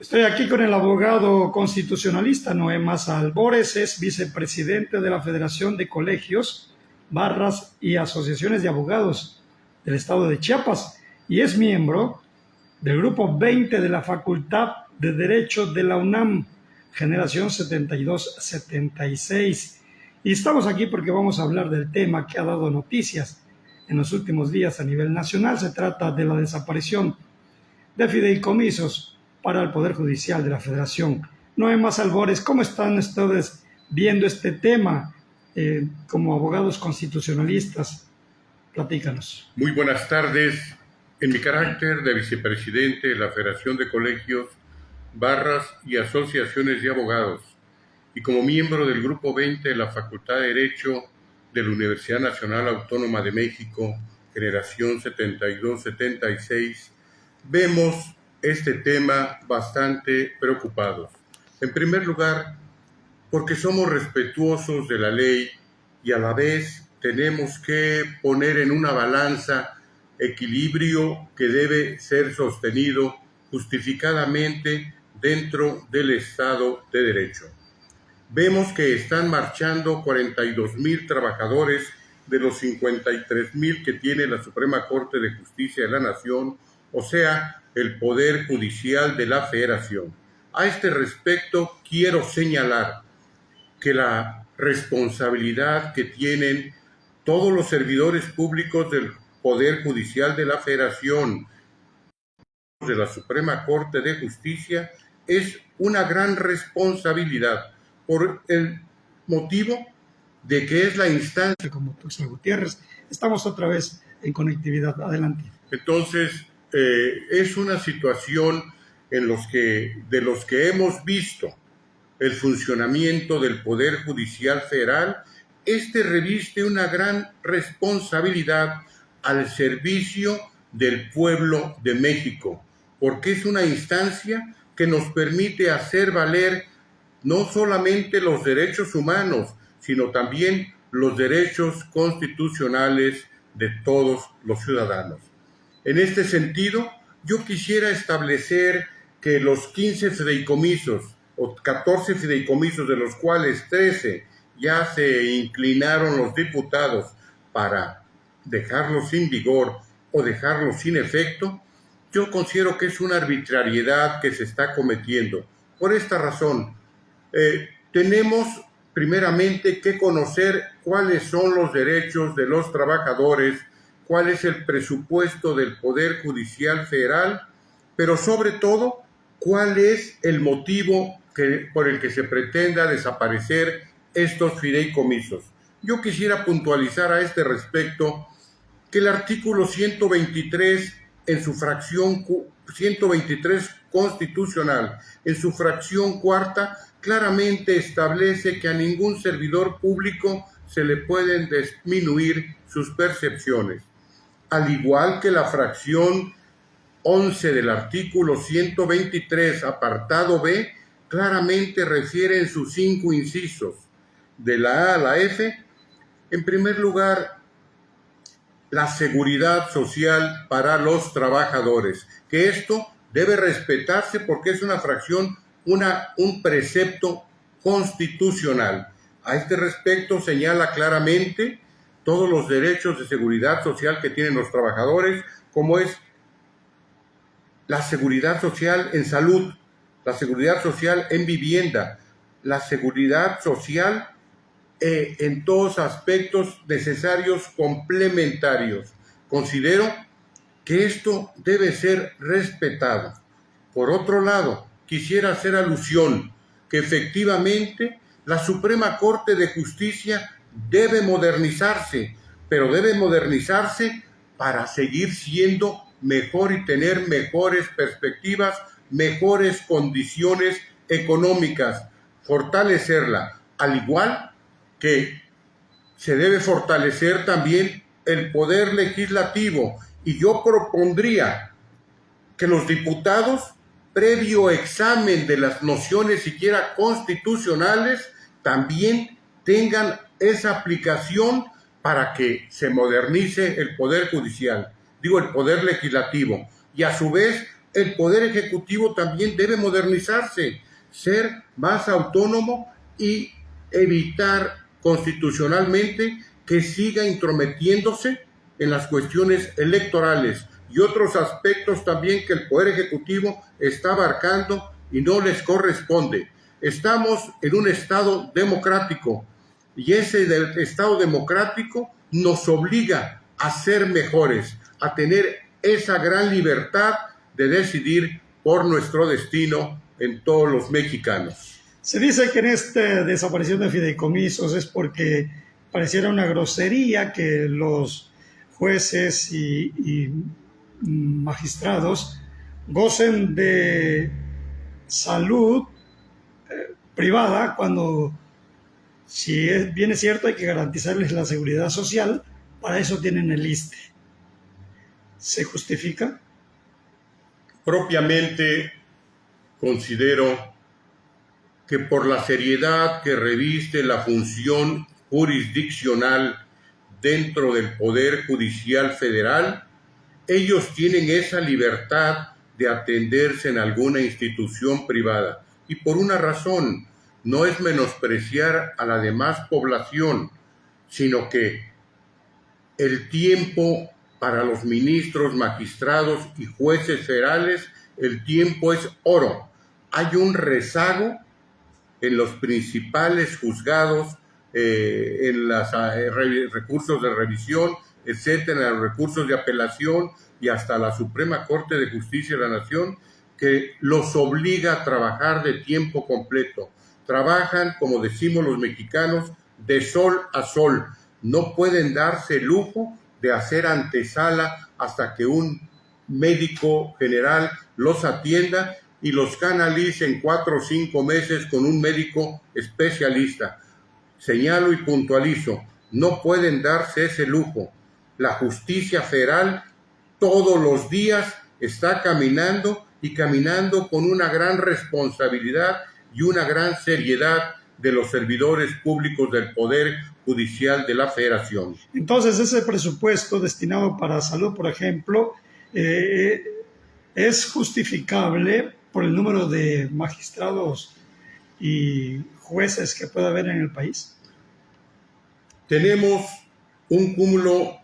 Estoy aquí con el abogado constitucionalista Noé Maza Albores, es vicepresidente de la Federación de Colegios, Barras y Asociaciones de Abogados del Estado de Chiapas y es miembro del Grupo 20 de la Facultad de Derecho de la UNAM, generación 72-76. Y estamos aquí porque vamos a hablar del tema que ha dado noticias en los últimos días a nivel nacional. Se trata de la desaparición de fideicomisos para el Poder Judicial de la Federación. Noé Maza Albores, ¿cómo están ustedes viendo este tema como abogados constitucionalistas? Platícanos. Muy buenas tardes. En mi carácter de vicepresidente de la Federación de Colegios, Barras y Asociaciones de Abogados, y como miembro del Grupo 20 de la Facultad de Derecho de la Universidad Nacional Autónoma de México, generación 72-76, vemos este tema bastante preocupados. En primer lugar, porque somos respetuosos de la ley y a la vez tenemos que poner en una balanza equilibrio que debe ser sostenido justificadamente dentro del Estado de Derecho. Vemos que están marchando 42,000 trabajadores de los 53,000 que tiene la Suprema Corte de Justicia de la Nación, o sea, el Poder Judicial de la Federación. A este respecto, quiero señalar que la responsabilidad que tienen todos los servidores públicos del Poder Judicial de la Federación, de la Suprema Corte de Justicia, es una gran responsabilidad por el motivo de que es la instancia. Como Tuxtla Gutiérrez, estamos otra vez en conectividad. Adelante. Entonces, es una situación de los que hemos visto el funcionamiento del Poder Judicial Federal. Este reviste una gran responsabilidad al servicio del pueblo de México, porque es una instancia que nos permite hacer valer no solamente los derechos humanos, sino también los derechos constitucionales de todos los ciudadanos. En este sentido, yo quisiera establecer que los 15 fideicomisos o 14 fideicomisos, de los cuales 13 ya se inclinaron los diputados para dejarlos sin vigor o dejarlos sin efecto, yo considero que es una arbitrariedad que se está cometiendo. Por esta razón, tenemos primeramente que conocer cuáles son los derechos de los trabajadores, cuál es el presupuesto del Poder Judicial Federal, pero sobre todo, cuál es el motivo por el que se pretenda desaparecer estos fideicomisos. Yo quisiera puntualizar a este respecto que el artículo 123 en su fracción 123 constitucional, en su fracción cuarta, claramente establece que a ningún servidor público se le pueden disminuir sus percepciones. Al igual que la fracción 11 del artículo 123, apartado B, claramente refiere en sus 5 incisos, de la A a la F, en primer lugar, la seguridad social para los trabajadores, que esto debe respetarse porque es una fracción, un precepto constitucional. A este respecto señala claramente todos los derechos de seguridad social que tienen los trabajadores, como es la seguridad social en salud, la seguridad social en vivienda, la seguridad social en todos aspectos necesarios complementarios. Considero que esto debe ser respetado. Por otro lado, quisiera hacer alusión que efectivamente la Suprema Corte de Justicia debe modernizarse, pero debe modernizarse para seguir siendo mejor y tener mejores perspectivas, mejores condiciones económicas, fortalecerla, al igual que se debe fortalecer también el poder legislativo. Y yo propondría que los diputados, previo examen de las nociones siquiera constitucionales, también tengan esa aplicación para que se modernice el poder judicial, el poder legislativo, y a su vez el Poder Ejecutivo también debe modernizarse, ser más autónomo y evitar constitucionalmente que siga intrometiéndose en las cuestiones electorales y otros aspectos también que el Poder Ejecutivo está abarcando y no les corresponde. Estamos en un Estado democrático y ese Estado democrático nos obliga a ser mejores, a tener esa gran libertad de decidir por nuestro destino en todos los mexicanos. Se dice que en esta desaparición de fideicomisos es porque pareciera una grosería que los jueces y magistrados gocen de salud privada cuando, si bien es cierto, hay que garantizarles la seguridad social. Para eso tienen el ISSSTE. ¿Se justifica? Propiamente considero que por la seriedad que reviste la función jurisdiccional dentro del Poder Judicial Federal, ellos tienen esa libertad de atenderse en alguna institución privada. Y por una razón, no es menospreciar a la demás población, sino que el tiempo para los ministros, magistrados y jueces federales, el tiempo es oro. Hay un rezago en los principales juzgados, en los recursos de revisión, etcétera, en los recursos de apelación y hasta la Suprema Corte de Justicia de la Nación, que los obliga a trabajar de tiempo completo. Trabajan, como decimos los mexicanos, de sol a sol. No pueden darse el lujo de hacer antesala hasta que un médico general los atienda y los canalice en 4 o 5 meses con un médico especialista. Señalo y puntualizo, no pueden darse ese lujo. La justicia federal todos los días está caminando y caminando con una gran responsabilidad y una gran seriedad de los servidores públicos del Poder Judicial de la Federación. Entonces, ese presupuesto destinado para salud, por ejemplo, ¿es justificable por el número de magistrados y jueces que puede haber en el país? Tenemos un cúmulo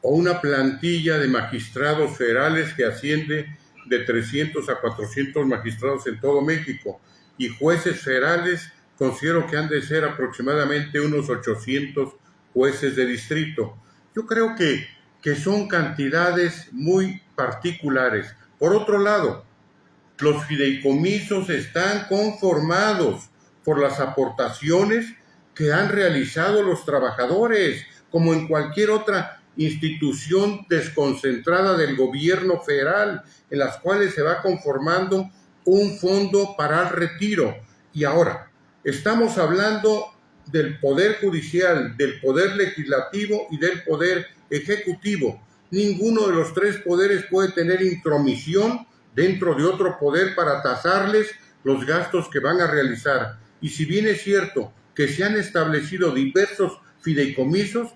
o una plantilla de magistrados federales que asciende de 300 a 400 magistrados en todo México, y jueces federales considero que han de ser aproximadamente unos 800 jueces de distrito. Yo creo que son cantidades muy particulares. Por otro lado, los fideicomisos están conformados por las aportaciones que han realizado los trabajadores, como en cualquier otra institución desconcentrada del gobierno federal, en las cuales se va conformando un fondo para el retiro. Y ahora, estamos hablando del Poder Judicial, del Poder Legislativo y del Poder Ejecutivo. Ninguno de los 3 poderes puede tener intromisión dentro de otro poder para tasarles los gastos que van a realizar. Y si bien es cierto que se han establecido diversos fideicomisos,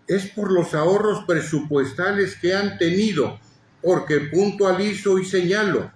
es por los ahorros presupuestales que han tenido, porque puntualizo y señalo,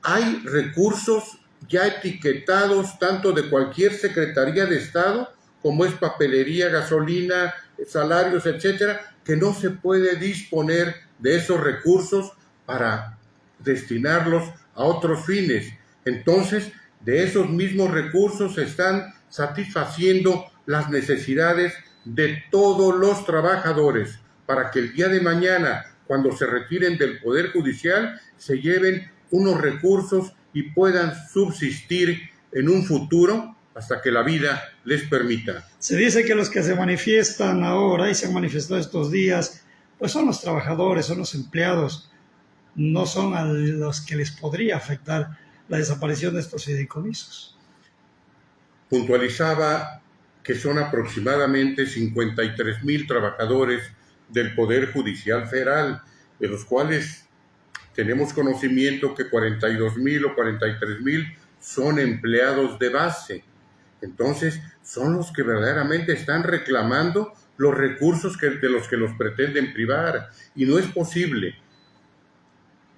hay recursos ya etiquetados tanto de cualquier Secretaría de Estado, como es papelería, gasolina, salarios, etcétera, que no se puede disponer de esos recursos para destinarlos a otros fines. Entonces, de esos mismos recursos se están satisfaciendo las necesidades de todos los trabajadores para que el día de mañana, cuando se retiren del Poder Judicial, se lleven unos recursos y puedan subsistir en un futuro hasta que la vida les permita. Se dice que los que se manifiestan ahora y se han manifestado estos días, pues son los trabajadores, son los empleados, no son a los que les podría afectar la desaparición de estos fideicomisos. Puntualizaba que son aproximadamente 53,000 trabajadores del Poder Judicial Federal, de los cuales tenemos conocimiento que 42,000 o 43,000 son empleados de base. Entonces, son los que verdaderamente están reclamando los recursos de los que los pretenden privar. Y no es posible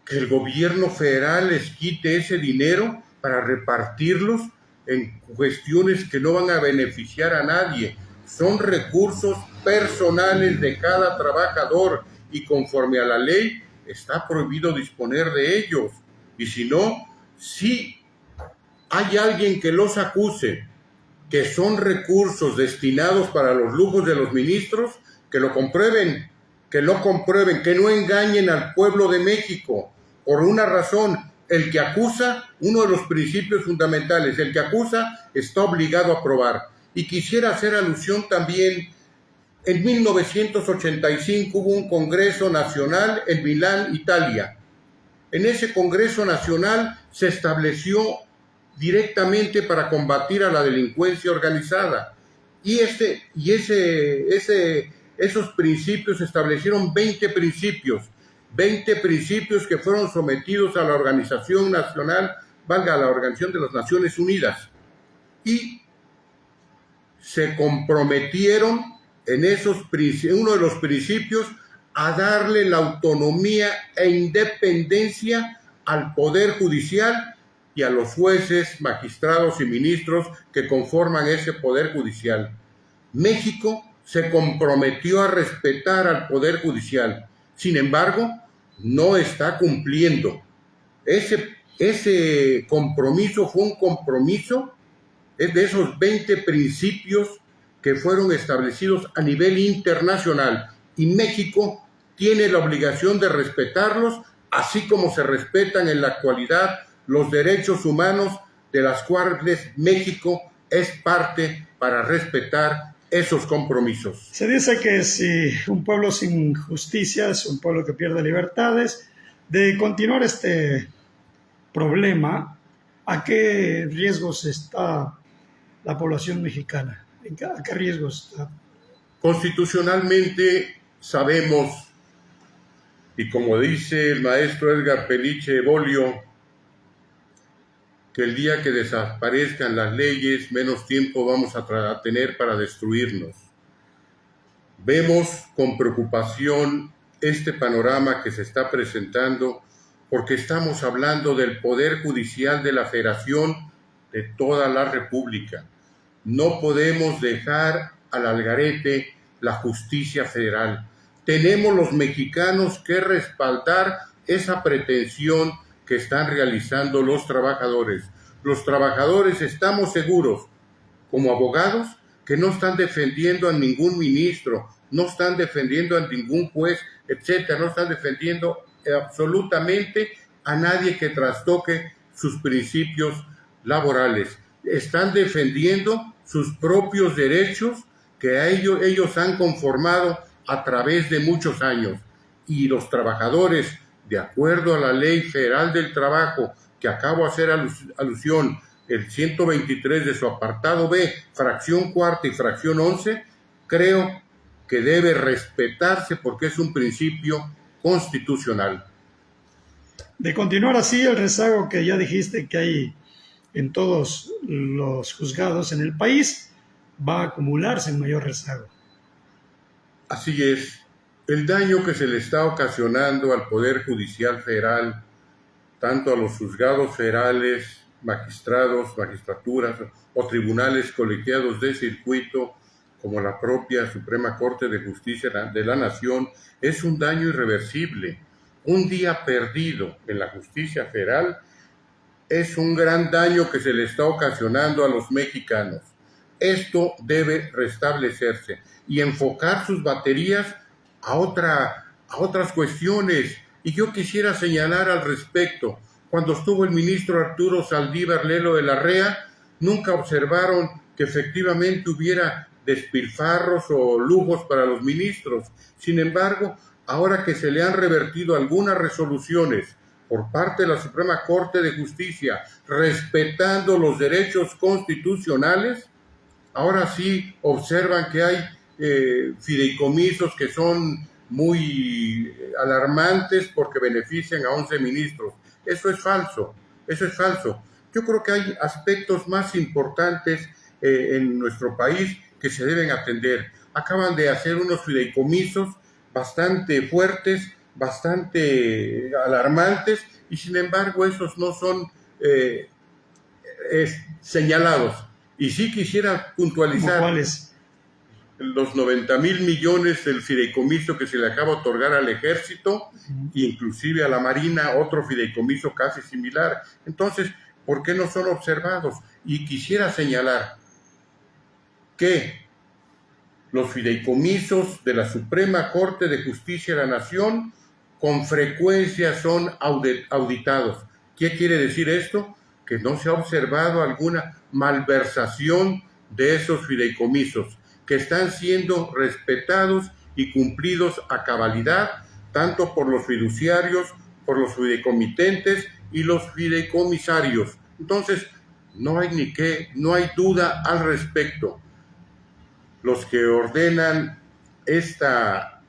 que el gobierno federal les quite ese dinero para repartirlos en cuestiones que no van a beneficiar a nadie. Son recursos personales de cada trabajador y conforme a la ley está prohibido disponer de ellos. Y si no, si hay alguien que los acuse que son recursos destinados para los lujos de los ministros, que lo comprueben, que no engañen al pueblo de México. Por una razón, el que acusa, uno de los principios fundamentales, el que acusa está obligado a probar. Y quisiera hacer alusión también, en 1985 hubo un Congreso Nacional en Milán, Italia. En ese Congreso Nacional se estableció directamente para combatir a la delincuencia organizada. Y esos principios establecieron 20 principios que fueron sometidos a la Organización Nacional, valga la Organización de las Naciones Unidas, y se comprometieron en uno de los principios a darle la autonomía e independencia al Poder Judicial y a los jueces, magistrados y ministros que conforman ese Poder Judicial. México se comprometió a respetar al Poder Judicial. Sin embargo, no está cumpliendo. Ese compromiso fue un compromiso de esos 20 principios que fueron establecidos a nivel internacional. Y México tiene la obligación de respetarlos, así como se respetan en la actualidad los derechos humanos, de las cuales México es parte para respetar esos compromisos. Se dice que si un pueblo sin justicia es un pueblo que pierde libertades. De continuar este problema, ¿a qué riesgos está la población mexicana? ¿A qué riesgos está? Constitucionalmente sabemos, y como dice el maestro Edgar Peniche Bolio, que el día que desaparezcan las leyes, menos tiempo vamos a tener para destruirnos. Vemos con preocupación este panorama que se está presentando, porque estamos hablando del Poder Judicial de la Federación de toda la República. No podemos dejar al algarete la justicia federal. Tenemos los mexicanos que respaldar esa pretensión que están realizando los trabajadores. Los trabajadores estamos seguros, como abogados, que no están defendiendo a ningún ministro, no están defendiendo a ningún juez, etcétera, no están defendiendo absolutamente a nadie que trastoque sus principios laborales. Están defendiendo sus propios derechos que ellos han conformado a través de muchos años. Y los trabajadores, de acuerdo a la Ley Federal del Trabajo, que acabo de hacer alusión, el 123 de su apartado B, fracción cuarta y fracción 11, creo que debe respetarse porque es un principio constitucional. De continuar así, el rezago que ya dijiste que hay en todos los juzgados en el país va a acumularse en mayor rezago. Así es. El daño que se le está ocasionando al Poder Judicial Federal, tanto a los juzgados federales, magistrados, magistraturas o tribunales colegiados de circuito, como la propia Suprema Corte de Justicia de la Nación, es un daño irreversible. Un día perdido en la justicia federal es un gran daño que se le está ocasionando a los mexicanos. Esto debe restablecerse y enfocar sus baterías a otras cuestiones. Y yo quisiera señalar al respecto, cuando estuvo el ministro Arturo Saldívar Lelo de la REA, nunca observaron que efectivamente hubiera despilfarros o lujos para los ministros. Sin embargo, ahora que se le han revertido algunas resoluciones por parte de la Suprema Corte de Justicia, respetando los derechos constitucionales, ahora sí observan que hay fideicomisos que son muy alarmantes porque benefician a 11 ministros. Eso es falso. Yo creo que hay aspectos más importantes en nuestro país que se deben atender. Acaban de hacer unos fideicomisos bastante fuertes bastante alarmantes y sin embargo esos no son señalados. Y sí quisiera puntualizar ¿Cuáles? los 90,000 millones del fideicomiso que se le acaba de otorgar al Ejército, inclusive a la Marina, otro fideicomiso casi similar. Entonces, ¿por qué no son observados? Y quisiera señalar que los fideicomisos de la Suprema Corte de Justicia de la Nación con frecuencia son auditados. ¿Qué quiere decir esto? Que no se ha observado alguna malversación de esos fideicomisos, que están siendo respetados y cumplidos a cabalidad, tanto por los fiduciarios, por los fideicomitentes y los fideicomisarios. Entonces, no hay duda al respecto. Los que ordenan esta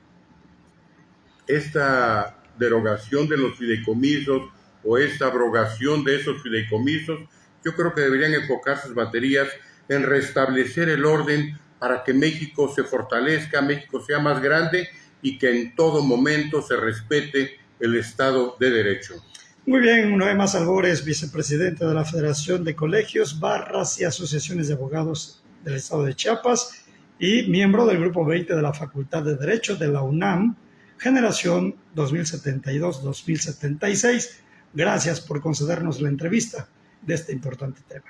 derogación de los fideicomisos o esta abrogación de esos fideicomisos, yo creo que deberían enfocar sus baterías en restablecer el orden para que México se fortalezca, México sea más grande y que en todo momento se respete el Estado de Derecho. Muy bien, Noé Mas Albores, vicepresidente de la Federación de Colegios, Barras y Asociaciones de Abogados del Estado de Chiapas y miembro del Grupo 20 de la Facultad de Derecho de la UNAM, generación 2072-2076. Gracias por concedernos la entrevista de este importante tema.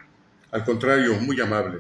Al contrario, muy amable.